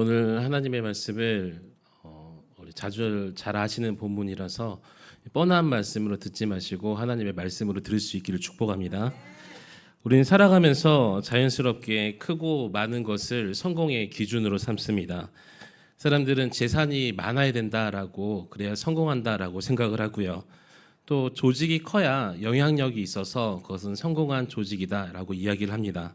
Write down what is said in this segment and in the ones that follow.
오늘 하나님의 말씀을 우리 자주 잘 아시는 본문이라서 뻔한 말씀으로 듣지 마시고 하나님의 말씀으로 들을 수 있기를 축복합니다. 우리는 살아가면서 자연스럽게 크고 많은 것을 성공의 기준으로 삼습니다. 사람들은 재산이 많아야 된다라고 그래야 성공한다라고 생각을 하고요. 또 조직이 커야 영향력이 있어서 그것은 성공한 조직이다라고 이야기를 합니다.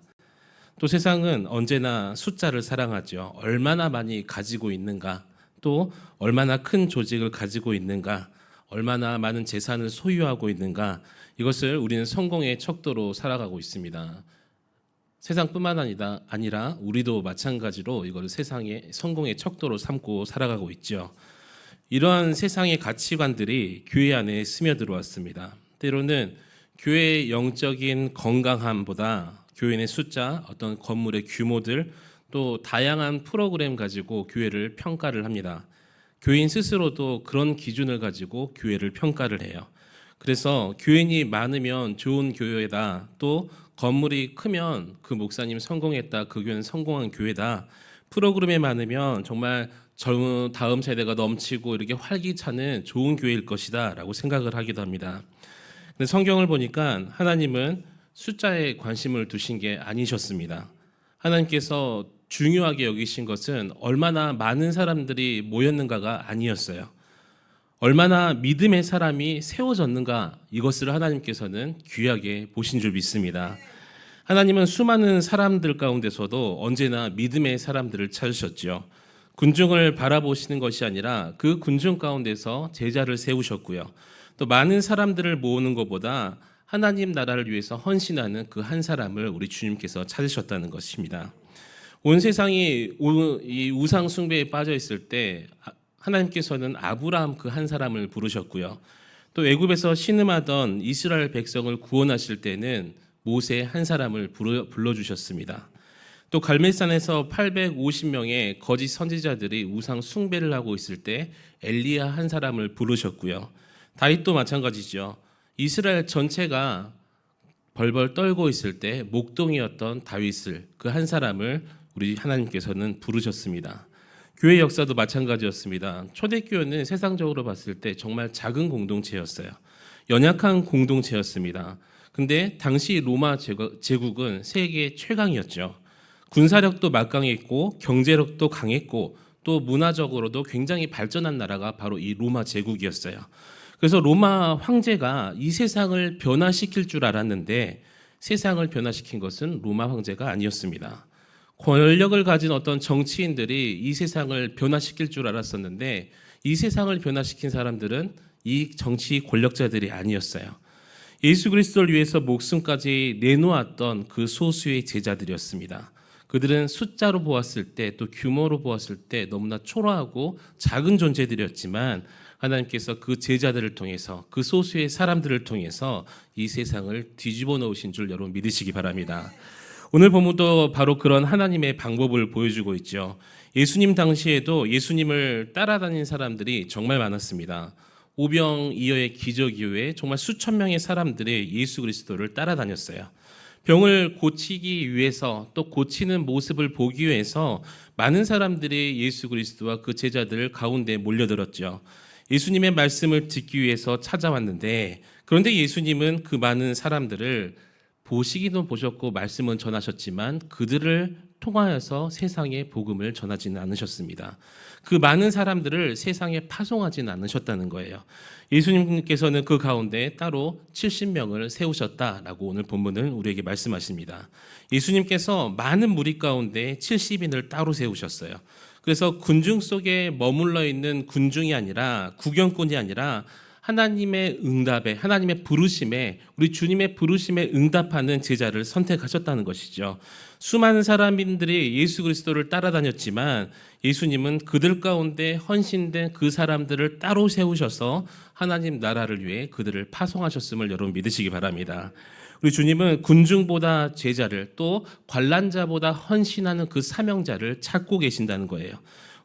또 세상은 언제나 숫자를 사랑하죠. 얼마나 많이 가지고 있는가, 또 얼마나 큰 조직을 가지고 있는가, 얼마나 많은 재산을 소유하고 있는가, 이것을 우리는 성공의 척도로 살아가고 있습니다. 세상뿐만 아니라 우리도 마찬가지로 이걸 세상의 성공의 척도로 삼고 살아가고 있죠. 이러한 세상의 가치관들이 교회 안에 스며들어왔습니다. 때로는 교회의 영적인 건강함보다 교인의 숫자, 어떤 건물의 규모들, 또 다양한 프로그램 가지고 교회를 평가를 합니다. 교인 스스로도 그런 기준을 가지고 교회를 평가를 해요. 그래서 교인이 많으면 좋은 교회다, 또 건물이 크면 그 목사님 성공했다, 그 교회는 성공한 교회다, 프로그램이 많으면 정말 젊은 다음 세대가 넘치고 이렇게 활기차는 좋은 교회일 것이다 라고 생각을 하기도 합니다. 근데 성경을 보니까 하나님은 숫자에 관심을 두신 게 아니셨습니다. 하나님께서 중요하게 여기신 것은 얼마나 많은 사람들이 모였는가가 아니었어요. 얼마나 믿음의 사람이 세워졌는가, 이것을 하나님께서는 귀하게 보신 줄 믿습니다. 하나님은 수많은 사람들 가운데서도 언제나 믿음의 사람들을 찾으셨죠. 군중을 바라보시는 것이 아니라 그 군중 가운데서 제자를 세우셨고요. 또 많은 사람들을 모으는 것보다 하나님 나라를 위해서 헌신하는 그 한 사람을 우리 주님께서 찾으셨다는 것입니다. 온 세상이 이 우상 숭배에 빠져 있을 때 하나님께서는 아브라함 그 한 사람을 부르셨고요. 또 애굽에서 신음하던 이스라엘 백성을 구원하실 때는 모세 한 사람을 불러주셨습니다. 또 갈멜산에서 850명의 거짓 선지자들이 우상 숭배를 하고 있을 때 엘리야 한 사람을 부르셨고요. 다윗도 마찬가지죠. 이스라엘 전체가 벌벌 떨고 있을 때 목동이었던 다윗을, 그 한 사람을 우리 하나님께서는 부르셨습니다. 교회 역사도 마찬가지였습니다. 초대교회는 세상적으로 봤을 때 정말 작은 공동체였어요. 연약한 공동체였습니다. 근데 당시 로마 제국은 세계 최강이었죠. 군사력도 막강했고 경제력도 강했고 또 문화적으로도 굉장히 발전한 나라가 바로 이 로마 제국이었어요. 그래서 로마 황제가 이 세상을 변화시킬 줄 알았는데 세상을 변화시킨 것은 로마 황제가 아니었습니다. 권력을 가진 어떤 정치인들이 이 세상을 변화시킬 줄 알았었는데 이 세상을 변화시킨 사람들은 이 정치 권력자들이 아니었어요. 예수 그리스도를 위해서 목숨까지 내놓았던 그 소수의 제자들이었습니다. 그들은 숫자로 보았을 때 또 규모로 보았을 때 너무나 초라하고 작은 존재들이었지만 하나님께서 그 제자들을 통해서 그 소수의 사람들을 통해서 이 세상을 뒤집어 놓으신 줄 여러분 믿으시기 바랍니다. 오늘 본문도 바로 그런 하나님의 방법을 보여주고 있죠. 예수님 당시에도 예수님을 따라다닌 사람들이 정말 많았습니다. 오병이어의 기적 이후에 정말 수천 명의 사람들이 예수 그리스도를 따라다녔어요. 병을 고치기 위해서 또 고치는 모습을 보기 위해서 많은 사람들이 예수 그리스도와 그 제자들 가운데 몰려들었죠. 예수님의 말씀을 듣기 위해서 찾아왔는데 그런데 예수님은 그 많은 사람들을 보시기도 보셨고 말씀은 전하셨지만 그들을 통하여서 세상에 복음을 전하지는 않으셨습니다. 그 많은 사람들을 세상에 파송하지는 않으셨다는 거예요. 예수님께서는 그 가운데 따로 70명을 세우셨다라고 오늘 본문은 우리에게 말씀하십니다. 예수님께서 많은 무리 가운데 70인을 따로 세우셨어요. 그래서 군중 속에 머물러 있는 군중이 아니라 구경꾼이 아니라 하나님의 응답에, 하나님의 부르심에, 우리 주님의 부르심에 응답하는 제자를 선택하셨다는 것이죠. 수많은 사람들이 예수 그리스도를 따라다녔지만 예수님은 그들 가운데 헌신된 그 사람들을 따로 세우셔서 하나님 나라를 위해 그들을 파송하셨음을 여러분 믿으시기 바랍니다. 우리 주님은 군중보다 제자를 또 관람자보다 헌신하는 그 사명자를 찾고 계신다는 거예요.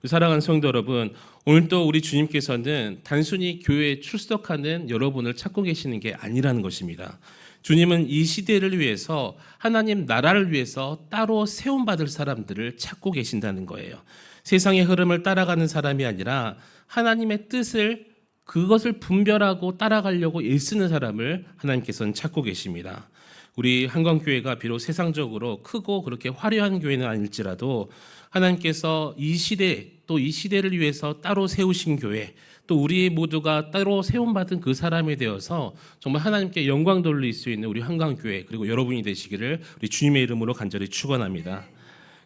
사랑하는 성도 여러분, 오늘도 우리 주님께서는 단순히 교회에 출석하는 여러분을 찾고 계시는 게 아니라는 것입니다. 주님은 이 시대를 위해서 하나님 나라를 위해서 따로 세움받을 사람들을 찾고 계신다는 거예요. 세상의 흐름을 따라가는 사람이 아니라 하나님의 뜻을 그것을 분별하고 따라가려고 애쓰는 사람을 하나님께서는 찾고 계십니다. 우리 한강교회가 비록 세상적으로 크고 그렇게 화려한 교회는 아닐지라도 하나님께서 이 시대 또 이 시대를 위해서 따로 세우신 교회, 또 우리 모두가 따로 세움받은 그 사람이 되어서 정말 하나님께 영광 돌릴 수 있는 우리 한강교회 그리고 여러분이 되시기를 우리 주님의 이름으로 간절히 축원합니다.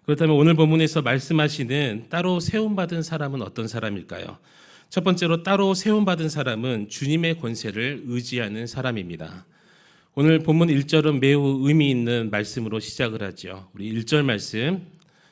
그렇다면 오늘 본문에서 말씀하시는 따로 세움받은 사람은 어떤 사람일까요? 첫 번째로 따로 세움받은 사람은 주님의 권세를 의지하는 사람입니다. 오늘 본문 1절은 매우 의미 있는 말씀으로 시작을 하죠. 우리 1절 말씀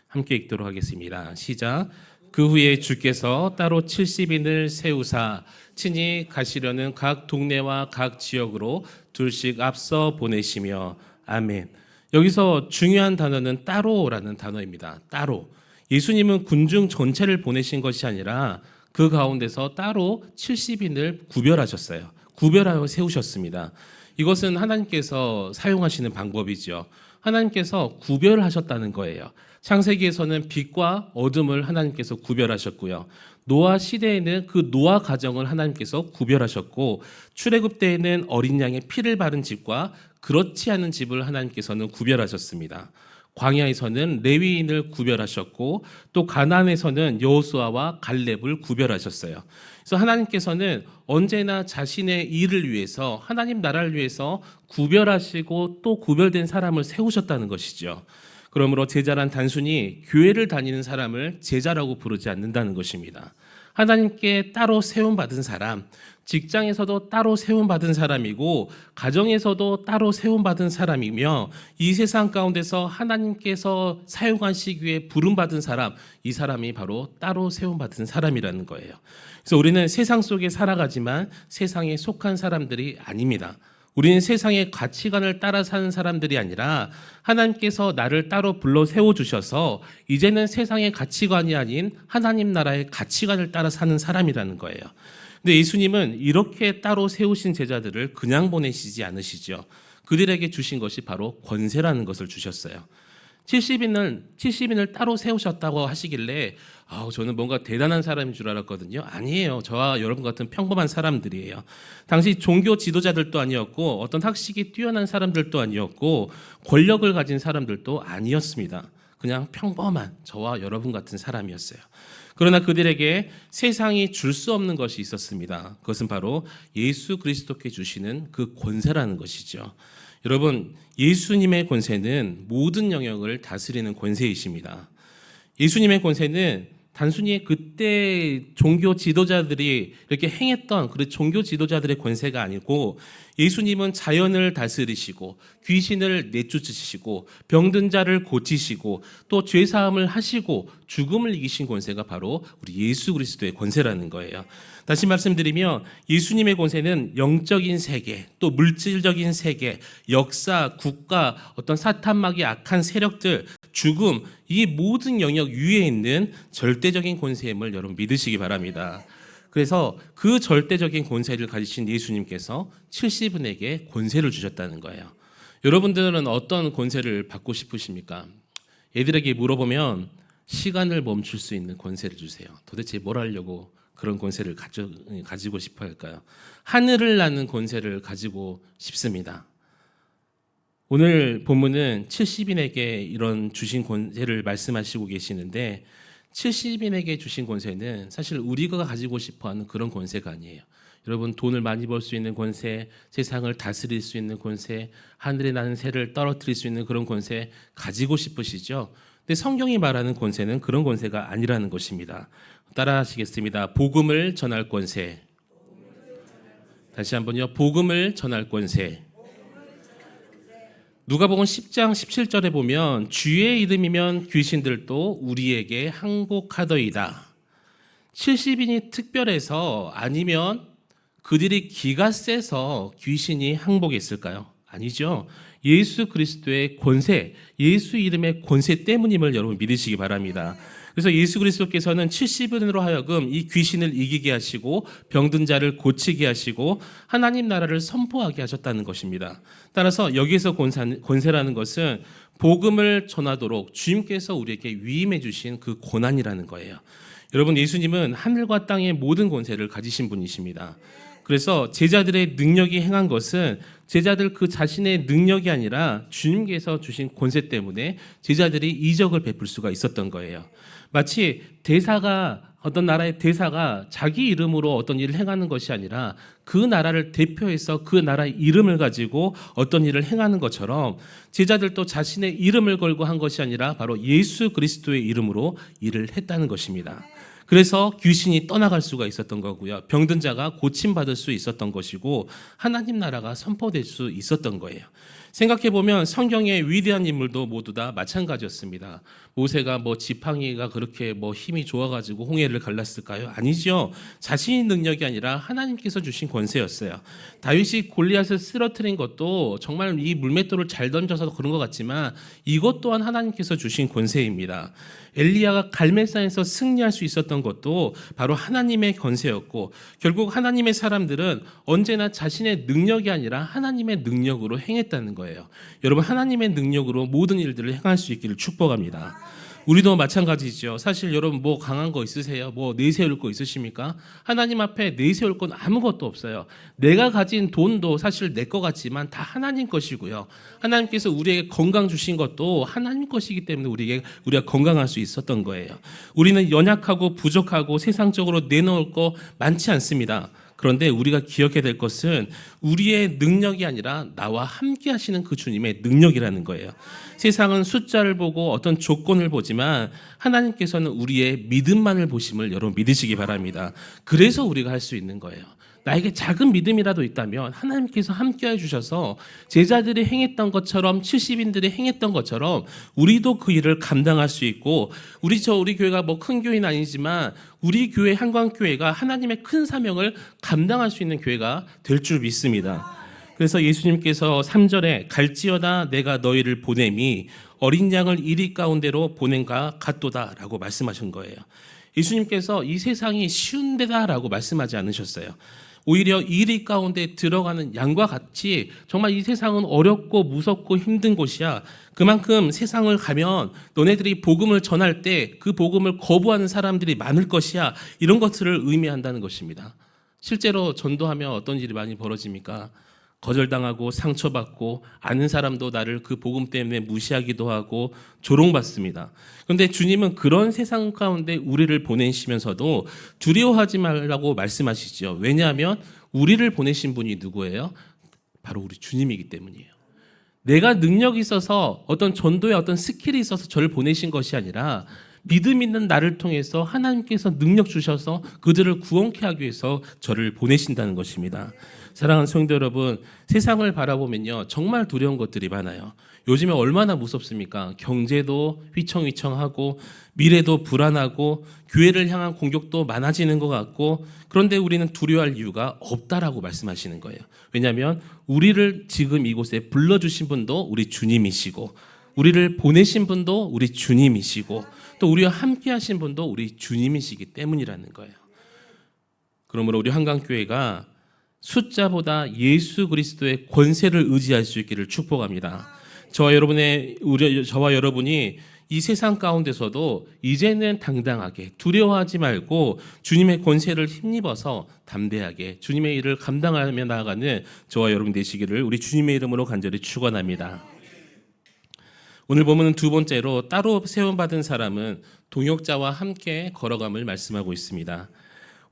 함께 읽도록 하겠습니다. 시작. 그 후에 주께서 따로 70인을 세우사 친히 가시려는 각 동네와 각 지역으로 둘씩 앞서 보내시며 아멘. 여기서 중요한 단어는 따로라는 단어입니다. 따로. 예수님은 군중 전체를 보내신 것이 아니라 그 가운데서 따로 70인을 구별하셨어요. 구별하여 세우셨습니다. 이것은 하나님께서 사용하시는 방법이죠. 하나님께서 구별하셨다는 거예요. 창세기에서는 빛과 어둠을 하나님께서 구별하셨고요. 노아 시대에는 그 노아 가정을 하나님께서 구별하셨고, 출애굽 때에는 어린 양의 피를 바른 집과 그렇지 않은 집을 하나님께서는 구별하셨습니다. 광야에서는 레위인을 구별하셨고, 또 가나안에서는 여호수아와 갈렙을 구별하셨어요. 그래서 하나님께서는 언제나 자신의 일을 위해서, 하나님 나라를 위해서 구별하시고 또 구별된 사람을 세우셨다는 것이죠. 그러므로 제자란 단순히 교회를 다니는 사람을 제자라고 부르지 않는다는 것입니다. 하나님께 따로 세움받은 사람, 직장에서도 따로 세움받은 사람이고 가정에서도 따로 세움받은 사람이며 이 세상 가운데서 하나님께서 사용하시기 위해 부름받은 사람, 이 사람이 바로 따로 세움받은 사람이라는 거예요. 그래서 우리는 세상 속에 살아가지만 세상에 속한 사람들이 아닙니다. 우리는 세상의 가치관을 따라 사는 사람들이 아니라 하나님께서 나를 따로 불러 세워주셔서 이제는 세상의 가치관이 아닌 하나님 나라의 가치관을 따라 사는 사람이라는 거예요. 근데 예수님은 이렇게 따로 세우신 제자들을 그냥 보내시지 않으시죠. 그들에게 주신 것이 바로 권세라는 것을 주셨어요. 70인을 따로 세우셨다고 하시길래 저는 뭔가 대단한 사람인 줄 알았거든요. 아니에요. 저와 여러분 같은 평범한 사람들이에요. 당시 종교 지도자들도 아니었고 어떤 학식이 뛰어난 사람들도 아니었고 권력을 가진 사람들도 아니었습니다. 그냥 평범한 저와 여러분 같은 사람이었어요. 그러나 그들에게 세상이 줄 수 없는 것이 있었습니다. 그것은 바로 예수 그리스도께 주시는 그 권세라는 것이죠. 여러분, 예수님의 권세는 모든 영역을 다스리는 권세이십니다. 예수님의 권세는 단순히 그때 종교 지도자들이 이렇게 행했던 그 종교 지도자들의 권세가 아니고 예수님은 자연을 다스리시고 귀신을 내쫓으시고 병든 자를 고치시고 또 죄사함을 하시고 죽음을 이기신 권세가 바로 우리 예수 그리스도의 권세라는 거예요. 다시 말씀드리면 예수님의 권세는 영적인 세계, 또 물질적인 세계, 역사, 국가, 어떤 사탄막이 악한 세력들, 죽음, 이 모든 영역 위에 있는 절대적인 권세임을 여러분 믿으시기 바랍니다. 그래서 그 절대적인 권세를 가지신 예수님께서 70인에게 권세를 주셨다는 거예요. 여러분들은 어떤 권세를 받고 싶으십니까? 애들에게 물어보면 시간을 멈출 수 있는 권세를 주세요. 도대체 뭘 하려고 그런 권세를 가지고 싶어 할까요? 하늘을 나는 권세를 가지고 싶습니다. 오늘 본문은 70인에게 이런 주신 권세를 말씀하시고 계시는데 70인에게 주신 권세는 사실 우리가 가지고 싶어하는 그런 권세가 아니에요. 여러분, 돈을 많이 벌 수 있는 권세, 세상을 다스릴 수 있는 권세, 하늘에 나는 새를 떨어뜨릴 수 있는 그런 권세 가지고 싶으시죠? 근데 성경이 말하는 권세는 그런 권세가 아니라는 것입니다. 따라 하시겠습니다. 복음을 전할 권세. 다시 한번요. 복음을 전할 권세. 누가복음 10장 17절에 보면 주의 이름이면 귀신들도 우리에게 항복하더이다. 70인이 특별해서 아니면 그들이 기가 세서 귀신이 항복했을까요? 아니죠. 예수 그리스도의 권세, 예수 이름의 권세 때문임을 여러분 믿으시기 바랍니다. 그래서 예수 그리스도께서는 70인으로 하여금 이 귀신을 이기게 하시고 병든 자를 고치게 하시고 하나님 나라를 선포하게 하셨다는 것입니다. 따라서 여기에서 권세라는 것은 복음을 전하도록 주님께서 우리에게 위임해 주신 그 고난이라는 거예요. 여러분, 예수님은 하늘과 땅의 모든 권세를 가지신 분이십니다. 그래서 제자들의 능력이 행한 것은 제자들 그 자신의 능력이 아니라 주님께서 주신 권세 때문에 제자들이 이적을 베풀 수가 있었던 거예요. 마치 어떤 나라의 대사가 자기 이름으로 어떤 일을 행하는 것이 아니라 그 나라를 대표해서 그 나라의 이름을 가지고 어떤 일을 행하는 것처럼 제자들도 자신의 이름을 걸고 한 것이 아니라 바로 예수 그리스도의 이름으로 일을 했다는 것입니다. 그래서 귀신이 떠나갈 수가 있었던 거고요. 병든 자가 고침받을 수 있었던 것이고 하나님 나라가 선포될 수 있었던 거예요. 생각해보면 성경의 위대한 인물도 모두 다 마찬가지였습니다. 모세가 지팡이가 그렇게 힘이 좋아가지고 홍해를 갈랐을까요? 아니죠. 자신의 능력이 아니라 하나님께서 주신 권세였어요. 다윗이 골리앗을 쓰러뜨린 것도 정말 이 물맷돌을 잘 던져서 그런 것 같지만 이것 또한 하나님께서 주신 권세입니다. 엘리야가 갈멜산에서 승리할 수 있었던 것도 바로 하나님의 권세였고 결국 하나님의 사람들은 언제나 자신의 능력이 아니라 하나님의 능력으로 행했다는 거예요. 여러분, 하나님의 능력으로 모든 일들을 행할 수 있기를 축복합니다. 우리도 마찬가지죠. 사실 여러분 강한 거 있으세요? 내세울 거 있으십니까? 하나님 앞에 내세울 건 아무것도 없어요. 내가 가진 돈도 사실 내 것 같지만 다 하나님 것이고요. 하나님께서 우리에게 건강 주신 것도 하나님 것이기 때문에 우리가 건강할 수 있었던 거예요. 우리는 연약하고 부족하고 세상적으로 내놓을 거 많지 않습니다. 그런데 우리가 기억해야 될 것은 우리의 능력이 아니라 나와 함께 하시는 그 주님의 능력이라는 거예요. 세상은 숫자를 보고 어떤 조건을 보지만 하나님께서는 우리의 믿음만을 보심을 여러분 믿으시기 바랍니다. 그래서 우리가 할 수 있는 거예요. 나에게 작은 믿음이라도 있다면 하나님께서 함께해 주셔서 제자들이 행했던 것처럼 70인들이 행했던 것처럼 우리도 그 일을 감당할 수 있고 우리 교회가 큰 교회는 아니지만 우리 교회 한광교회가 하나님의 큰 사명을 감당할 수 있는 교회가 될 줄 믿습니다. 그래서 예수님께서 3절에 갈지어다 내가 너희를 보냄이 어린 양을 이리 가운데로 보낸가 같도다라고 말씀하신 거예요. 예수님께서 이 세상이 쉬운 데다라고 말씀하지 않으셨어요. 오히려 이리 가운데 들어가는 양과 같이 정말 이 세상은 어렵고 무섭고 힘든 곳이야. 그만큼 세상을 가면 너네들이 복음을 전할 때 그 복음을 거부하는 사람들이 많을 것이야. 이런 것들을 의미한다는 것입니다. 실제로 전도하면 어떤 일이 많이 벌어집니까? 거절당하고 상처받고 아는 사람도 나를 그 복음 때문에 무시하기도 하고 조롱받습니다. 그런데 주님은 그런 세상 가운데 우리를 보내시면서도 두려워하지 말라고 말씀하시죠. 왜냐하면 우리를 보내신 분이 누구예요? 바로 우리 주님이기 때문이에요. 내가 능력이 있어서 어떤 전도에 어떤 스킬이 있어서 저를 보내신 것이 아니라 믿음 있는 나를 통해서 하나님께서 능력 주셔서 그들을 구원케 하기 위해서 저를 보내신다는 것입니다. 사랑하는 성도 여러분, 세상을 바라보면요 정말 두려운 것들이 많아요. 요즘에 얼마나 무섭습니까? 경제도 휘청휘청하고 미래도 불안하고 교회를 향한 공격도 많아지는 것 같고 그런데 우리는 두려워할 이유가 없다라고 말씀하시는 거예요. 왜냐하면 우리를 지금 이곳에 불러주신 분도 우리 주님이시고 우리를 보내신 분도 우리 주님이시고 또 우리와 함께 하신 분도 우리 주님이시기 때문이라는 거예요. 그러므로 우리 한강교회가 숫자보다 예수 그리스도의 권세를 의지할 수 있기를 축복합니다. 저와 여러분이 이 세상 가운데서도 이제는 당당하게 두려워하지 말고 주님의 권세를 힘입어서 담대하게 주님의 일을 감당하며 나아가는 저와 여러분 되시기를 우리 주님의 이름으로 간절히 축원합니다. 오늘 보면은 두 번째로 따로 세움받은 사람은 동역자와 함께 걸어감을 말씀하고 있습니다.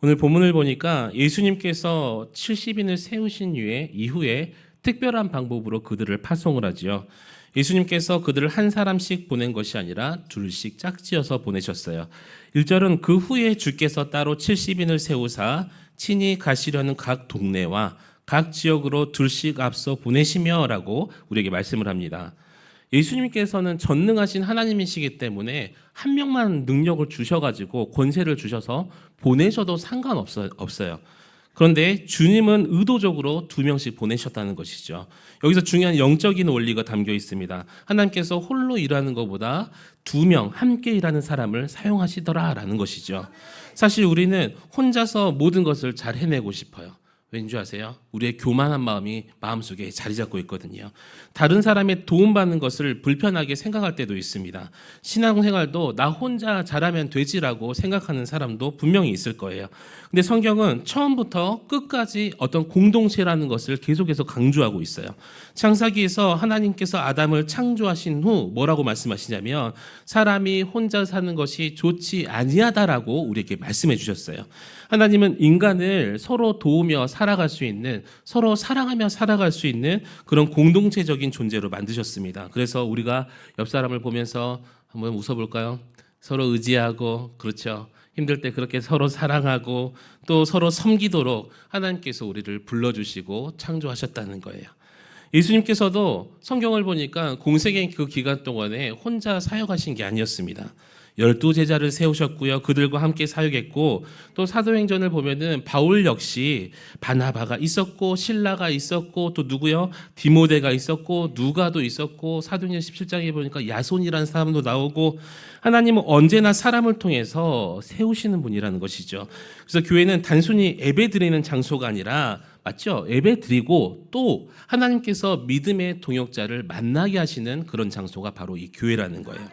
오늘 본문을 보니까 예수님께서 70인을 세우신 이후에 특별한 방법으로 그들을 파송을 하지요. 예수님께서 그들을 한 사람씩 보낸 것이 아니라 둘씩 짝지어서 보내셨어요. 1절은 그 후에 주께서 따로 70인을 세우사 친히 가시려는 각 동네와 각 지역으로 둘씩 앞서 보내시며 라고 우리에게 말씀을 합니다. 예수님께서는 전능하신 하나님이시기 때문에 한 명만 능력을 주셔가지고 권세를 주셔서 보내셔도 상관없어요. 그런데 주님은 의도적으로 2명씩 보내셨다는 것이죠. 여기서 중요한 영적인 원리가 담겨 있습니다. 하나님께서 홀로 일하는 것보다 2명 함께 일하는 사람을 사용하시더라라는 것이죠. 사실 우리는 혼자서 모든 것을 잘 해내고 싶어요. 왠지 아세요? 우리의 교만한 마음이 마음속에 자리 잡고 있거든요. 다른 사람의 도움받는 것을 불편하게 생각할 때도 있습니다. 신앙생활도 나 혼자 잘하면 되지라고 생각하는 사람도 분명히 있을 거예요. 근데 성경은 처음부터 끝까지 어떤 공동체라는 것을 계속해서 강조하고 있어요. 창세기에서 하나님께서 아담을 창조하신 후 뭐라고 말씀하시냐면 사람이 혼자 사는 것이 좋지 아니하다라고 우리에게 말씀해 주셨어요. 하나님은 인간을 서로 도우며 살아갈 수 있는, 서로 사랑하며 살아갈 수 있는 그런 공동체적인 존재로 만드셨습니다. 그래서 우리가 옆 사람을 보면서 한번 웃어볼까요? 서로 의지하고, 그렇죠. 힘들 때 그렇게 서로 사랑하고 또 서로 섬기도록 하나님께서 우리를 불러주시고 창조하셨다는 거예요. 예수님께서도 성경을 보니까 공생의 그 기간 동안에 혼자 사역하신 게 아니었습니다. 12제자를 세우셨고요. 그들과 함께 사역했고 또 사도행전을 보면은 바울 역시 바나바가 있었고 실라가 있었고 또 누구요? 디모데가 있었고 누가도 있었고 사도행전 17장에 보니까 야손이라는 사람도 나오고 하나님은 언제나 사람을 통해서 세우시는 분이라는 것이죠. 그래서 교회는 단순히 예배드리는 장소가 아니라 맞죠? 예배 드리고 또 하나님께서 믿음의 동역자를 만나게 하시는 그런 장소가 바로 이 교회라는 거예요.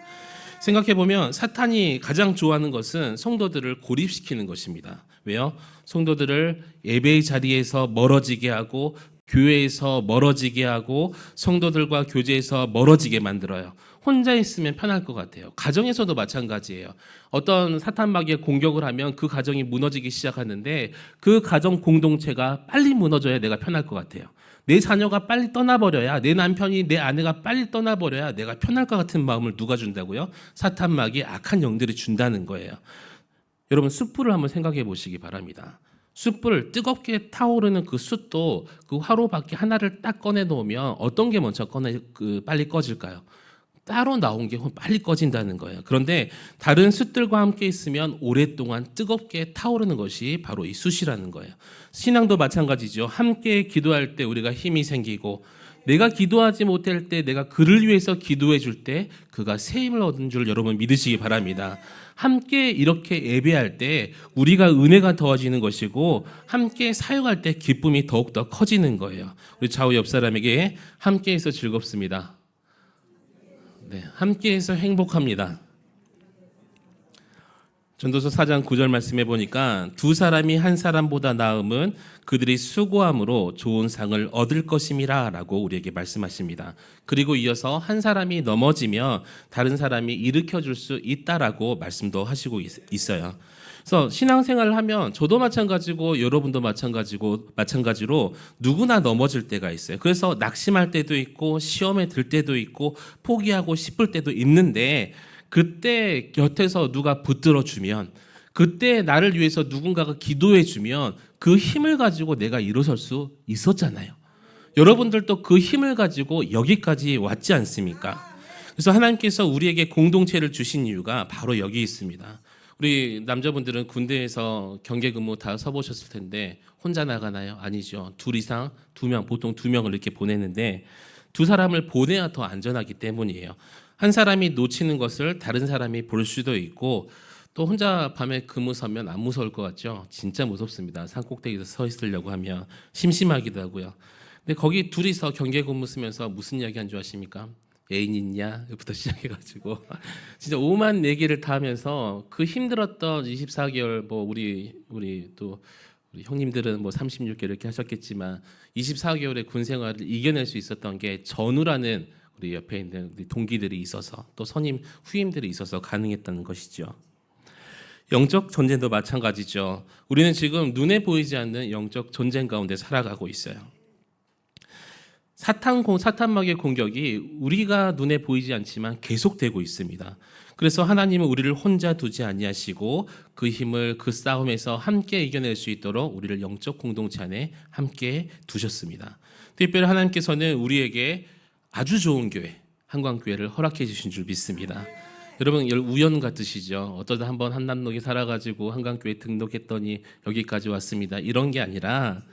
생각해보면 사탄이 가장 좋아하는 것은 성도들을 고립시키는 것입니다. 왜요? 성도들을 예배의 자리에서 멀어지게 하고 교회에서 멀어지게 하고 성도들과 교제에서 멀어지게 만들어요. 혼자 있으면 편할 것 같아요. 가정에서도 마찬가지예요. 어떤 사탄마귀의 공격을 하면 그 가정이 무너지기 시작하는데 그 가정 공동체가 빨리 무너져야 내가 편할 것 같아요. 내 자녀가 빨리 떠나버려야, 내 남편이 내 아내가 빨리 떠나버려야 내가 편할 것 같은 마음을 누가 준다고요? 사탄마귀의 악한 영들이 준다는 거예요. 여러분 숯불을 한번 생각해 보시기 바랍니다. 숯불 뜨겁게 타오르는 그 숯도 그 화로 밖에 하나를 딱 꺼내 놓으면 어떤 게 먼저 빨리 꺼질까요? 따로 나온 게 빨리 꺼진다는 거예요. 그런데 다른 숯들과 함께 있으면 오랫동안 뜨겁게 타오르는 것이 바로 이 숯이라는 거예요. 신앙도 마찬가지죠. 함께 기도할 때 우리가 힘이 생기고 내가 기도하지 못할 때 내가 그를 위해서 기도해 줄 때 그가 새 힘을 얻은 줄 여러분 믿으시기 바랍니다. 함께 이렇게 예배할 때 우리가 은혜가 더해지는 것이고 함께 사역할 때 기쁨이 더욱더 커지는 거예요. 우리 좌우 옆 사람에게 함께해서 즐겁습니다. 네, 함께해서 행복합니다. 전도서 4장 9절 말씀해 보니까 두 사람이 한 사람보다 나음은 그들이 수고함으로 좋은 상을 얻을 것임이라 라고 우리에게 말씀하십니다. 그리고 이어서 한 사람이 넘어지면 다른 사람이 일으켜 줄 수 있다라고 말씀도 하시고 있어요. 그래서 신앙생활을 하면 저도 마찬가지고 여러분도 마찬가지로 누구나 넘어질 때가 있어요. 그래서 낙심할 때도 있고 시험에 들 때도 있고 포기하고 싶을 때도 있는데 그때 곁에서 누가 붙들어 주면 그때 나를 위해서 누군가가 기도해 주면 그 힘을 가지고 내가 일어설 수 있었잖아요. 여러분들도 그 힘을 가지고 여기까지 왔지 않습니까? 그래서 하나님께서 우리에게 공동체를 주신 이유가 바로 여기 있습니다. 우리 남자분들은 군대에서 경계 근무 다 서보셨을 텐데 혼자 나가나요? 아니죠. 둘 이상, 2명, 보통 2명을 이렇게 보내는데 두 사람을 보내야 더 안전하기 때문이에요. 한 사람이 놓치는 것을 다른 사람이 볼 수도 있고 또 혼자 밤에 근무 서면 안 무서울 것 같죠? 진짜 무섭습니다. 산꼭대기에서 서 있으려고 하면 심심하기도 하고요. 근데 거기 둘이서 경계 근무 쓰면서 무슨 이야기 한 줄 아십니까? 애인 있냐?부터 시작해가지고 진짜 오만 얘기를 다 하면서 그 힘들었던 24개월 뭐 우리 또 우리 형님들은 뭐 36개월 이렇게 하셨겠지만 24개월의 군 생활을 이겨낼 수 있었던 게 전우라는 우리 옆에 있는 우리 동기들이 있어서 또 선임 후임들이 있어서 가능했다는 것이죠. 영적 전쟁도 마찬가지죠. 우리는 지금 눈에 보이지 않는 영적 전쟁 가운데 살아가고 있어요. 사탄마귀의 공격이 우리가 눈에 보이지 않지만 계속되고 있습니다. 그래서 하나님은 우리를 혼자 두지 아니하시고 그 힘을 그 싸움에서 함께 이겨낼 수 있도록 우리를 영적 공동체 안에 함께 두셨습니다. 특별히 하나님께서는 우리에게 아주 좋은 교회, 한광교회를 허락해 주신 줄 믿습니다. 여러분 우연 같으시죠? 어쩌다 한번 한남동에 살아가지고 한강교회 등록했더니 여기까지 왔습니다. 이런 게 아니라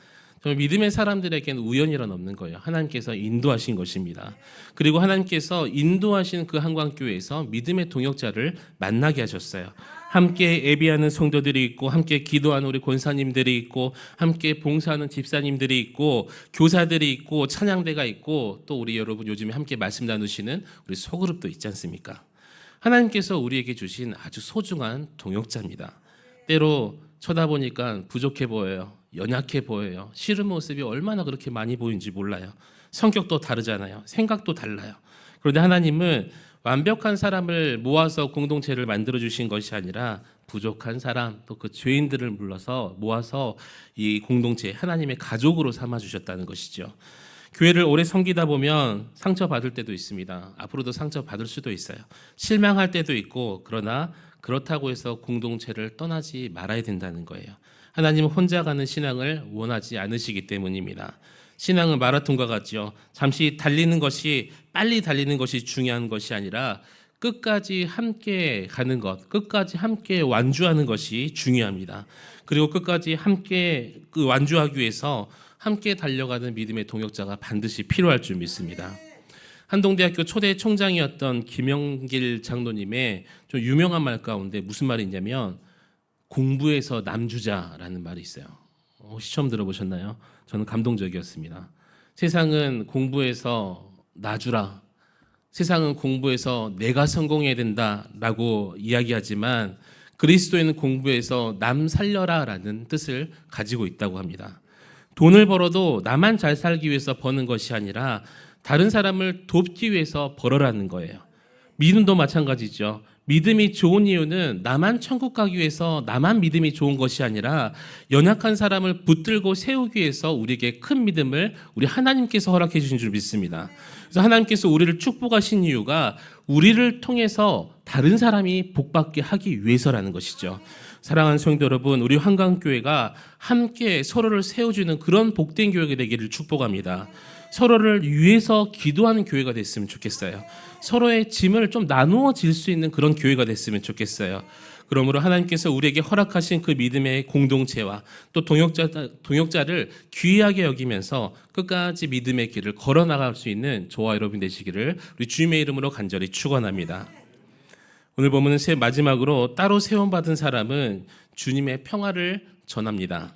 정말 믿음의 사람들에게는 우연이란 없는 거예요. 하나님께서 인도하신 것입니다. 그리고 하나님께서 인도하신 그 한강교회에서 믿음의 동역자를 만나게 하셨어요. 함께 예비하는 성도들이 있고, 함께 기도하는 우리 권사님들이 있고, 함께 봉사하는 집사님들이 있고, 교사들이 있고, 찬양대가 있고, 또 우리 여러분 요즘에 함께 말씀 나누시는 우리 소그룹도 있지 않습니까? 하나님께서 우리에게 주신 아주 소중한 동역자입니다. 때로 쳐다보니까 부족해 보여요. 연약해 보여요. 싫은 모습이 얼마나 그렇게 많이 보이는지 몰라요. 성격도 다르잖아요. 생각도 달라요. 그런데 하나님은 완벽한 사람을 모아서 공동체를 만들어 주신 것이 아니라 부족한 사람, 또 그 죄인들을 불러서 모아서 이 공동체 하나님의 가족으로 삼아 주셨다는 것이죠. 교회를 오래 섬기다 보면 상처받을 때도 있습니다. 앞으로도 상처받을 수도 있어요. 실망할 때도 있고, 그러나 그렇다고 해서 공동체를 떠나지 말아야 된다는 거예요. 하나님은 혼자 가는 신앙을 원하지 않으시기 때문입니다. 신앙은 마라톤과 같죠. 잠시 달리는 것이, 빨리 달리는 것이 중요한 것이 아니라 끝까지 함께 가는 것, 끝까지 함께 완주하는 것이 중요합니다. 그리고 끝까지 함께 그 완주하기 위해서 함께 달려가는 믿음의 동역자가 반드시 필요할 줄 믿습니다. 한동대학교 초대 총장이었던 김영길 장로님의 좀 유명한 말 가운데 무슨 말이 있냐면 공부에서 남주자라는 말이 있어요. 혹시 처음 들어보셨나요? 저는 감동적이었습니다. 세상은 공부에서 나주라, 세상은 공부에서 내가 성공해야 된다라고 이야기하지만 그리스도인은 공부에서 남 살려라라는 뜻을 가지고 있다고 합니다. 돈을 벌어도 나만 잘 살기 위해서 버는 것이 아니라 다른 사람을 돕기 위해서 벌어라는 거예요. 믿음도 마찬가지죠. 믿음이 좋은 이유는 나만 천국 가기 위해서 나만 믿음이 좋은 것이 아니라 연약한 사람을 붙들고 세우기 위해서 우리에게 큰 믿음을 우리 하나님께서 허락해 주신 줄 믿습니다. 그래서 하나님께서 우리를 축복하신 이유가 우리를 통해서 다른 사람이 복받게 하기 위해서라는 것이죠. 사랑하는 성도 여러분, 우리 한강교회가 함께 서로를 세워주는 그런 복된 교회가 되기를 축복합니다. 서로를 위해서 기도하는 교회가 됐으면 좋겠어요. 서로의 짐을 좀 나누어 질 수 있는 그런 교회가 됐으면 좋겠어요. 그러므로 하나님께서 우리에게 허락하신 그 믿음의 공동체와 또 동역자를 귀하게 여기면서 끝까지 믿음의 길을 걸어나갈 수 있는 저와 여러분 되시기를 우리 주님의 이름으로 간절히 축원합니다. 오늘 본문은 마지막으로 따로 세움받은 사람은 주님의 평화를 전합니다.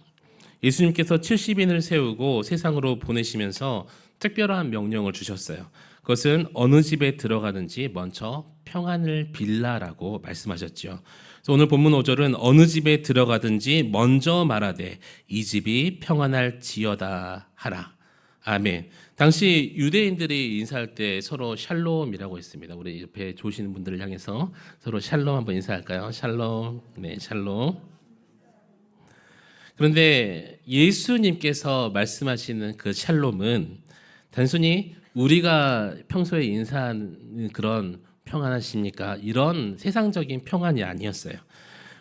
예수님께서 70인을 세우고 세상으로 보내시면서 특별한 명령을 주셨어요. 그것은 어느 집에 들어가든지 먼저 평안을 빌라라고 말씀하셨죠. 그래서 오늘 본문 5절은 어느 집에 들어가든지 먼저 말하되 이 집이 평안할지어다 하라. 아멘. 당시 유대인들이 인사할 때 서로 샬롬이라고 했습니다. 우리 옆에 조시는 분들을 향해서 서로 샬롬 한번 인사할까요? 샬롬. 네, 샬롬. 그런데 예수님께서 말씀하시는 그 샬롬은 단순히 우리가 평소에 인사하는 그런 평안하십니까? 이런 세상적인 평안이 아니었어요.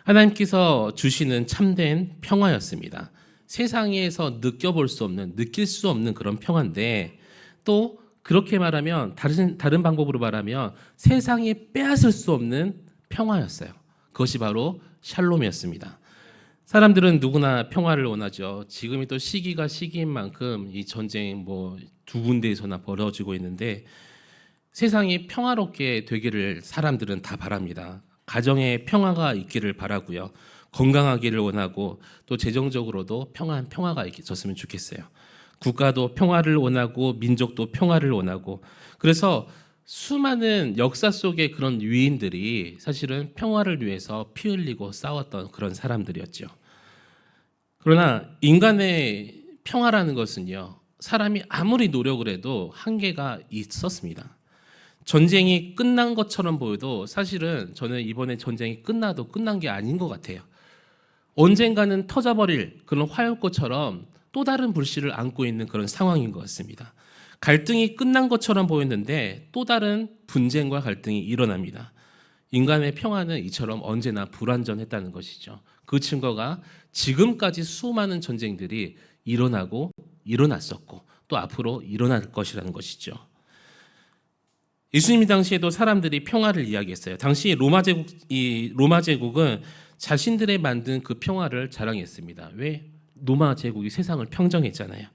하나님께서 주시는 참된 평화였습니다. 세상에서 느껴볼 수 없는, 느낄 수 없는 그런 평화인데 또 그렇게 말하면 다른 방법으로 말하면 세상이 빼앗을 수 없는 평화였어요. 그것이 바로 샬롬이었습니다. 사람들은 누구나 평화를 원하죠. 지금이 또 시기가 시기인 만큼 이 전쟁 두 군데에서나 벌어지고 있는데 세상이 평화롭게 되기를 사람들은 다 바랍니다. 가정에 평화가 있기를 바라고요. 건강하기를 원하고 또 재정적으로도 평화가 있었으면 좋겠어요. 국가도 평화를 원하고 민족도 평화를 원하고 그래서 수많은 역사 속의 그런 위인들이 사실은 평화를 위해서 피 흘리고 싸웠던 그런 사람들이었죠. 그러나 인간의 평화라는 것은요, 사람이 아무리 노력을 해도 한계가 있었습니다. 전쟁이 끝난 것처럼 보여도 사실은 저는 이번에 전쟁이 끝나도 끝난 게 아닌 것 같아요. 언젠가는 터져버릴 그런 화염꽃처럼 또 다른 불씨를 안고 있는 그런 상황인 것 같습니다. 갈등이 끝난 것처럼 보였는데 또 다른 분쟁과 갈등이 일어납니다. 인간의 평화는 이처럼 언제나 불완전했다는 것이죠. 그 증거가 지금까지 수많은 전쟁들이 일어나고 일어났었고 또 앞으로 일어날 것이라는 것이죠. 예수님 당시에도 사람들이 평화를 이야기했어요. 당시 로마 제국은 자신들의 만든 그 평화를 자랑했습니다. 왜? 로마 제국이 세상을 평정했잖아요.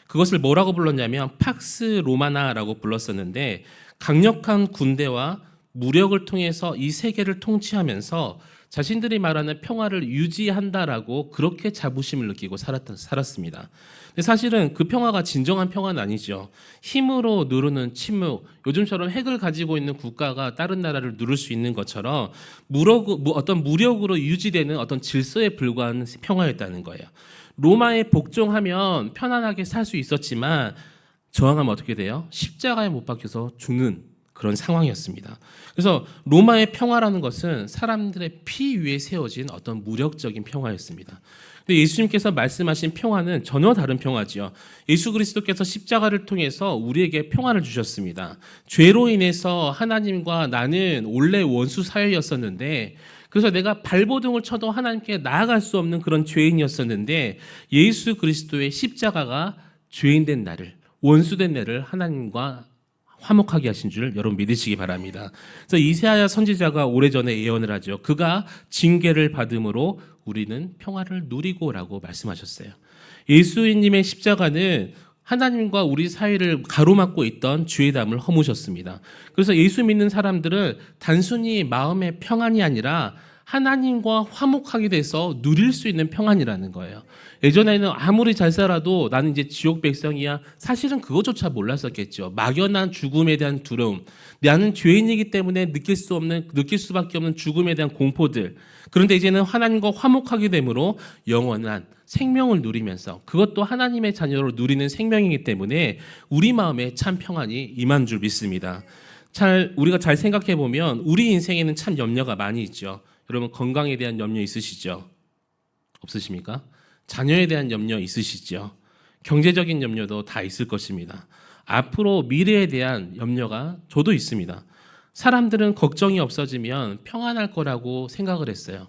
그것을 뭐라고 불렀냐면 팍스 로마나라고 불렀었는데, 강력한 군대와 무력을 통해서 이 세계를 통치하면서 자신들이 말하는 평화를 유지한다라고 그렇게 자부심을 느끼고 살았습니다. 근데 사실은 그 평화가 진정한 평화는 아니죠. 힘으로 누르는 침묵, 요즘처럼 핵을 가지고 있는 국가가 다른 나라를 누를 수 있는 것처럼 어떤 무력으로 유지되는 어떤 질서에 불과한 평화였다는 거예요. 로마에 복종하면 편안하게 살 수 있었지만 저항하면 어떻게 돼요? 십자가에 못 박혀서 죽는 그런 상황이었습니다. 그래서 로마의 평화라는 것은 사람들의 피 위에 세워진 어떤 무력적인 평화였습니다. 근데 예수님께서 말씀하신 평화는 전혀 다른 평화지요. 예수 그리스도께서 십자가를 통해서 우리에게 평화를 주셨습니다. 죄로 인해서 하나님과 나는 원래 원수 사이였었는데, 그래서 내가 발버둥을 쳐도 하나님께 나아갈 수 없는 그런 죄인이었었는데, 예수 그리스도의 십자가가 죄인된 나를, 원수된 나를 하나님과 화목하게 하신 줄 여러분 믿으시기 바랍니다. 그래서 이사야 선지자가 오래전에 예언을 하죠. 그가 징계를 받음으로 우리는 평화를 누리고라고 말씀하셨어요. 예수님의 십자가는 하나님과 우리 사이를 가로막고 있던 죄의 담을 허무셨습니다. 그래서 예수 믿는 사람들은 단순히 마음의 평안이 아니라 하나님과 화목하게 돼서 누릴 수 있는 평안이라는 거예요. 예전에는 아무리 잘 살아도 나는 이제 지옥 백성이야, 사실은 그것조차 몰랐었겠죠. 막연한 죽음에 대한 두려움, 나는 죄인이기 때문에 느낄 수밖에 없는 죽음에 대한 공포들. 그런데 이제는 하나님과 화목하게 되므로 영원한 생명을 누리면서, 그것도 하나님의 자녀로 누리는 생명이기 때문에 우리 마음에 참 평안이 임한 줄 믿습니다. 우리가 잘 생각해 보면 우리 인생에는 참 염려가 많이 있죠. 여러분, 건강에 대한 염려 있으시죠? 없으십니까? 자녀에 대한 염려 있으시죠? 경제적인 염려도 다 있을 것입니다. 앞으로 미래에 대한 염려가 저도 있습니다. 사람들은 걱정이 없어지면 평안할 거라고 생각을 했어요.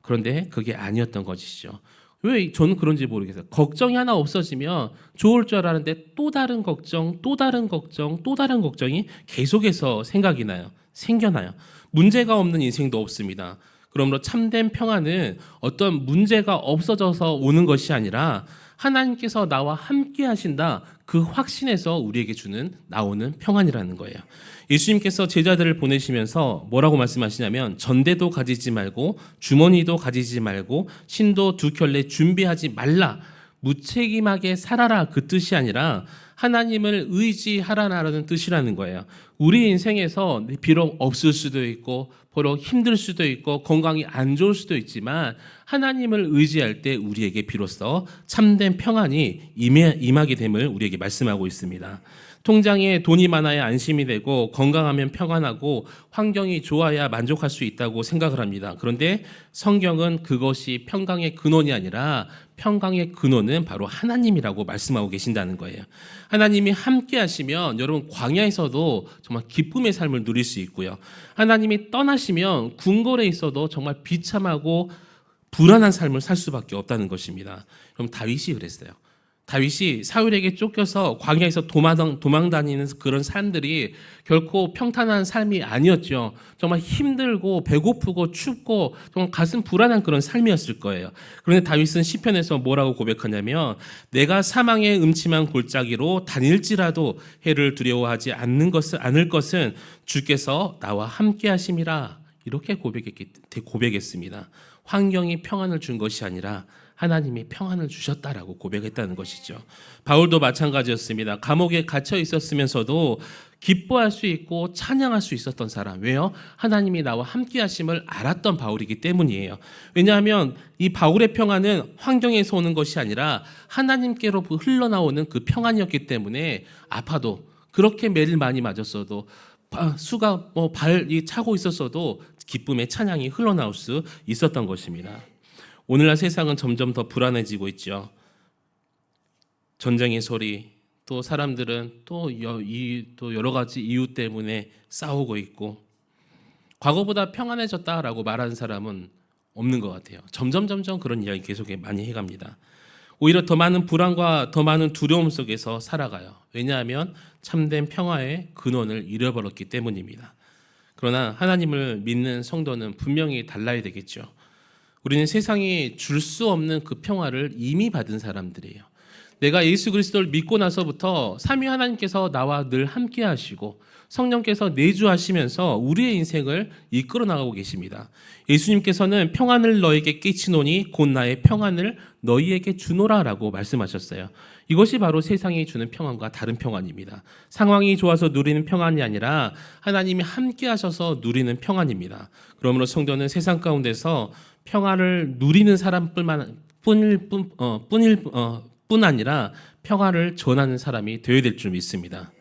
그런데 그게 아니었던 것이죠. 왜 저는 그런지 모르겠어요. 걱정이 하나 없어지면 좋을 줄 알았는데 또 다른 걱정, 또 다른 걱정, 또 다른 걱정이 계속해서 생겨나요. 문제가 없는 인생도 없습니다. 그러므로 참된 평안은 어떤 문제가 없어져서 오는 것이 아니라 하나님께서 나와 함께 하신다, 그 확신에서 우리에게 나오는 평안이라는 거예요. 예수님께서 제자들을 보내시면서 뭐라고 말씀하시냐면, 전대도 가지지 말고 주머니도 가지지 말고 신도 두 켤레 준비하지 말라, 무책임하게 살아라, 그 뜻이 아니라 하나님을 의지하라라는 뜻이라는 거예요. 우리 인생에서 비록 없을 수도 있고 비록 힘들 수도 있고 건강이 안 좋을 수도 있지만 하나님을 의지할 때 우리에게 비로소 참된 평안이 임하게 됨을 우리에게 말씀하고 있습니다. 통장에 돈이 많아야 안심이 되고 건강하면 평안하고 환경이 좋아야 만족할 수 있다고 생각을 합니다. 그런데 성경은 그것이 평강의 근원이 아니라 평강의 근원은 바로 하나님이라고 말씀하고 계신다는 거예요. 하나님이 함께 하시면 여러분 광야에서도 정말 기쁨의 삶을 누릴 수 있고요. 하나님이 떠나시면 궁궐에 있어도 정말 비참하고 불안한 삶을 살 수밖에 없다는 것입니다. 그럼 다윗이 그랬어요. 다윗이 사울에게 쫓겨서 광야에서 도망 다니는 그런 삶들이 결코 평탄한 삶이 아니었죠. 정말 힘들고 배고프고 춥고 정말 가슴 불안한 그런 삶이었을 거예요. 그런데 다윗은 시편에서 뭐라고 고백하냐면, 내가 사망의 음침한 골짜기로 다닐지라도 해를 두려워하지 않을 것은 주께서 나와 함께 하심이라, 이렇게 고백했습니다. 환경이 평안을 준 것이 아니라 하나님이 평안을 주셨다라고 고백했다는 것이죠. 바울도 마찬가지였습니다. 감옥에 갇혀 있었으면서도 기뻐할 수 있고 찬양할 수 있었던 사람. 왜요? 하나님이 나와 함께 하심을 알았던 바울이기 때문이에요. 왜냐하면 이 바울의 평안은 환경에서 오는 것이 아니라 하나님께로 흘러나오는 그 평안이었기 때문에 아파도, 그렇게 매를 많이 맞았어도, 수가 발이 차고 있었어도 기쁨의 찬양이 흘러나올 수 있었던 것입니다. 오늘날 세상은 점점 더 불안해지고 있죠. 전쟁의 소리, 또 사람들은 또 여러 가지 이유 때문에 싸우고 있고, 과거보다 평안해졌다라고 말하는 사람은 없는 것 같아요. 점점 그런 이야기 계속 많이 해갑니다. 오히려 더 많은 불안과 더 많은 두려움 속에서 살아가요. 왜냐하면 참된 평화의 근원을 잃어버렸기 때문입니다. 그러나 하나님을 믿는 성도는 분명히 달라야 되겠죠. 우리는 세상이 줄 수 없는 그 평화를 이미 받은 사람들이에요. 내가 예수 그리스도를 믿고 나서부터 삼위 하나님께서 나와 늘 함께 하시고 성령께서 내주하시면서 우리의 인생을 이끌어 나가고 계십니다. 예수님께서는 평안을 너에게 끼치노니 곧 나의 평안을 너희에게 주노라라고 말씀하셨어요. 이것이 바로 세상이 주는 평안과 다른 평안입니다. 상황이 좋아서 누리는 평안이 아니라 하나님이 함께 하셔서 누리는 평안입니다. 그러므로 성도는 세상 가운데서 평안을 누리는 뿐 아니라 평안을 전하는 사람이 되어야 될 줄 믿습니다.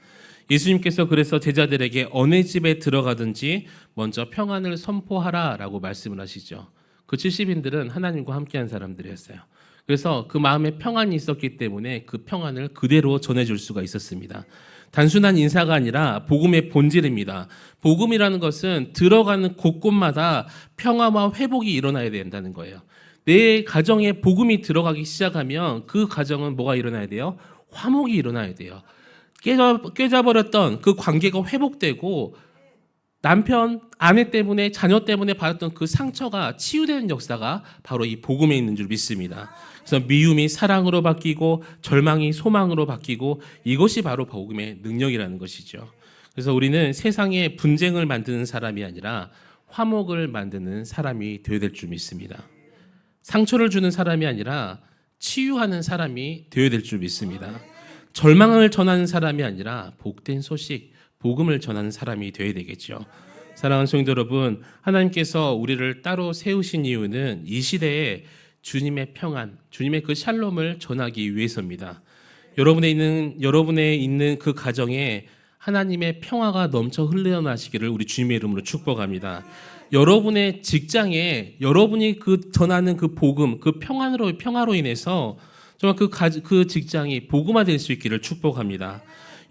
예수님께서 그래서 제자들에게 어느 집에 들어가든지 먼저 평안을 선포하라라고 말씀을 하시죠. 그 70인들은 하나님과 함께한 사람들이었어요. 그래서 그 마음에 평안이 있었기 때문에 그 평안을 그대로 전해줄 수가 있었습니다. 단순한 인사가 아니라 복음의 본질입니다. 복음이라는 것은 들어가는 곳곳마다 평화와 회복이 일어나야 된다는 거예요. 내 가정에 복음이 들어가기 시작하면 그 가정은 뭐가 일어나야 돼요? 화목이 일어나야 돼요. 깨져버렸던 그 관계가 회복되고 남편, 아내 때문에 자녀 때문에 받았던 그 상처가 치유되는 역사가 바로 이 복음에 있는 줄 믿습니다. 그래서 미움이 사랑으로 바뀌고 절망이 소망으로 바뀌고 이것이 바로 복음의 능력이라는 것이죠. 그래서 우리는 세상에 분쟁을 만드는 사람이 아니라 화목을 만드는 사람이 되어야 될 줄 믿습니다. 상처를 주는 사람이 아니라 치유하는 사람이 되어야 될 줄 믿습니다. 절망을 전하는 사람이 아니라 복된 소식, 복음을 전하는 사람이 되어야 되겠죠. 사랑하는 성도 여러분, 하나님께서 우리를 따로 세우신 이유는 이 시대에 주님의 평안, 주님의 그 샬롬을 전하기 위해서입니다. 여러분의 있는 그 가정에 하나님의 평화가 넘쳐 흘러나시기를 우리 주님의 이름으로 축복합니다. 여러분의 직장에 여러분이 그 전하는 그 복음, 그 평화로 인해서 정말 그 직장이 복음화 될 수 있기를 축복합니다.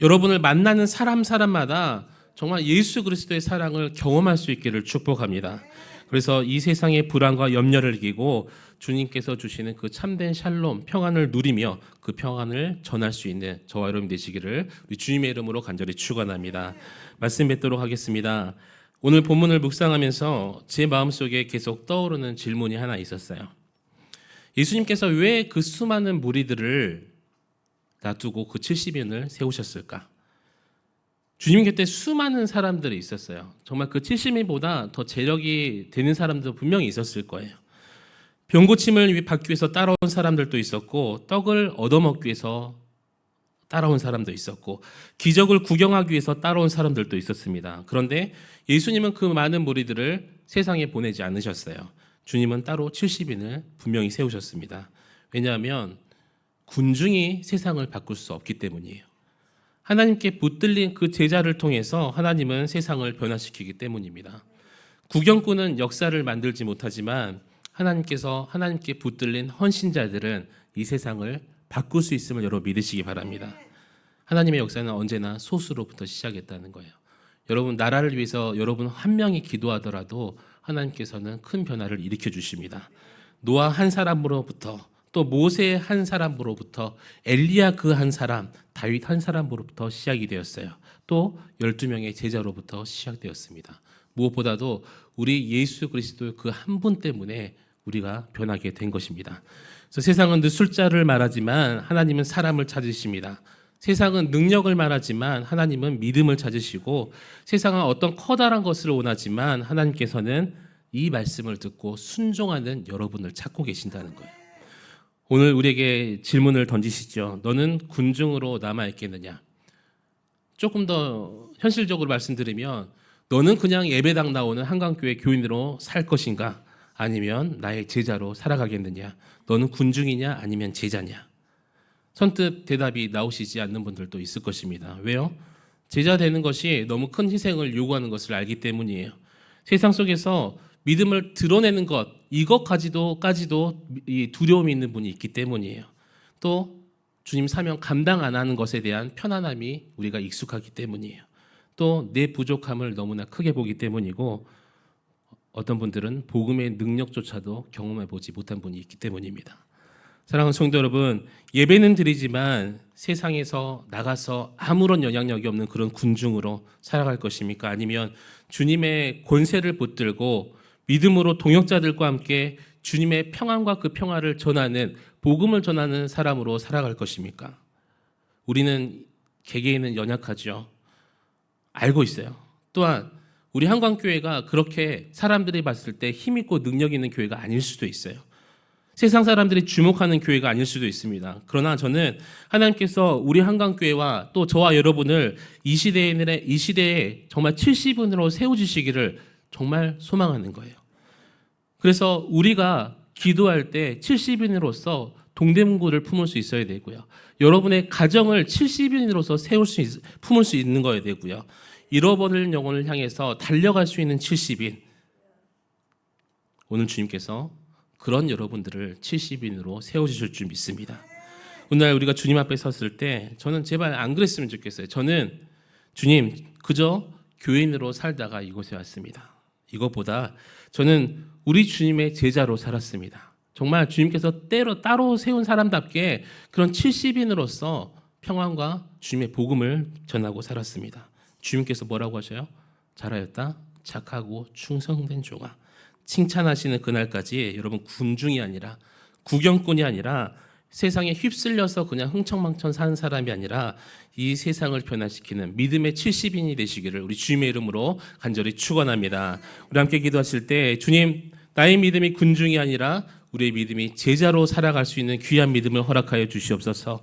여러분을 만나는 사람마다 정말 예수 그리스도의 사랑을 경험할 수 있기를 축복합니다. 그래서 이 세상의 불안과 염려를 이기고 주님께서 주시는 그 참된 샬롬, 평안을 누리며 그 평안을 전할 수 있는 저와 여러분 되시기를 우리 주님의 이름으로 간절히 축원합니다. 말씀 뵙도록 하겠습니다. 오늘 본문을 묵상하면서 제 마음속에 계속 떠오르는 질문이 하나 있었어요. 예수님께서 왜 그 수많은 무리들을 놔두고 그 70인을 세우셨을까? 주님 곁에 수많은 사람들이 있었어요. 정말 그 70인보다 더 재력이 되는 사람도 분명히 있었을 거예요. 병고침을 받기 위해서 따라온 사람들도 있었고 떡을 얻어먹기 위해서 따라온 사람도 있었고 기적을 구경하기 위해서 따라온 사람들도 있었습니다. 그런데 예수님은 그 많은 무리들을 세상에 보내지 않으셨어요. 주님은 따로 70인을 분명히 세우셨습니다. 왜냐하면 군중이 세상을 바꿀 수 없기 때문이에요. 하나님께 붙들린 그 제자를 통해서 하나님은 세상을 변화시키기 때문입니다. 구경꾼은 역사를 만들지 못하지만 하나님께 붙들린 헌신자들은 이 세상을 바꿀 수 있음을 여러분 믿으시기 바랍니다. 하나님의 역사는 언제나 소수로부터 시작했다는 거예요. 여러분 나라를 위해서 여러분 한 명이 기도하더라도 하나님께서는 큰 변화를 일으켜 주십니다. 노아 한 사람으로부터 또 모세 한 사람으로부터 엘리야 그 한 사람, 다윗 한 사람으로부터 시작이 되었어요. 또 12명의 제자로부터 시작되었습니다. 무엇보다도 우리 예수 그리스도 그 한 분 때문에 우리가 변하게 된 것입니다. 그래서 세상은 늘 숫자를 말하지만 하나님은 사람을 찾으십니다. 세상은 능력을 말하지만 하나님은 믿음을 찾으시고 세상은 어떤 커다란 것을 원하지만 하나님께서는 이 말씀을 듣고 순종하는 여러분을 찾고 계신다는 거예요. 오늘 우리에게 질문을 던지시죠. 너는 군중으로 남아있겠느냐? 조금 더 현실적으로 말씀드리면 너는 그냥 예배당 나오는 한강교회 교인으로 살 것인가? 아니면 나의 제자로 살아가겠느냐? 너는 군중이냐? 아니면 제자냐? 선뜻 대답이 나오시지 않는 분들도 있을 것입니다. 왜요? 제자 되는 것이 너무 큰 희생을 요구하는 것을 알기 때문이에요. 세상 속에서 믿음을 드러내는 것, 이것까지도 이 두려움이 있는 분이 있기 때문이에요. 또 주님 사명 감당 안 하는 것에 대한 편안함이 우리가 익숙하기 때문이에요. 또 내 부족함을 너무나 크게 보기 때문이고 어떤 분들은 복음의 능력조차도 경험해 보지 못한 분이 있기 때문입니다. 사랑하는 성도 여러분, 예배는 드리지만 세상에서 나가서 아무런 영향력이 없는 그런 군중으로 살아갈 것입니까? 아니면 주님의 권세를 붙들고 믿음으로 동역자들과 함께 주님의 평안과 그 평화를 전하는, 복음을 전하는 사람으로 살아갈 것입니까? 우리는 개개인은 연약하죠. 알고 있어요. 또한 우리 한강교회가 그렇게 사람들이 봤을 때 힘있고 능력 있는 교회가 아닐 수도 있어요. 세상 사람들이 주목하는 교회가 아닐 수도 있습니다. 그러나 저는 하나님께서 우리 한강교회와 또 저와 여러분을 이 시대에 정말 70인으로 세워주시기를 정말 소망하는 거예요. 그래서 우리가 기도할 때 70인으로서 동대문구를 품을 수 있어야 되고요. 여러분의 가정을 70인으로서 품을 수 있는 거야 되고요. 잃어버릴 영혼을 향해서 달려갈 수 있는 70인. 오늘 주님께서 그런 여러분들을 70인으로 세워주실 줄 믿습니다. 오늘 우리가 주님 앞에 섰을 때 저는 제발 안 그랬으면 좋겠어요. 저는 주님 그저 교인으로 살다가 이곳에 왔습니다. 이것보다 저는 우리 주님의 제자로 살았습니다. 정말 주님께서 따로 세운 사람답게 그런 70인으로서 평안과 주님의 복음을 전하고 살았습니다. 주님께서 뭐라고 하셔요? 잘하였다, 착하고 충성된 종아. 칭찬하시는 그날까지 여러분 군중이 아니라, 구경꾼이 아니라, 세상에 휩쓸려서 그냥 흥청망청 사는 사람이 아니라 이 세상을 변화시키는 믿음의 70인이 되시기를 우리 주님의 이름으로 간절히 축원합니다. 우리 함께 기도하실 때 주님, 나의 믿음이 군중이 아니라 우리의 믿음이 제자로 살아갈 수 있는 귀한 믿음을 허락하여 주시옵소서.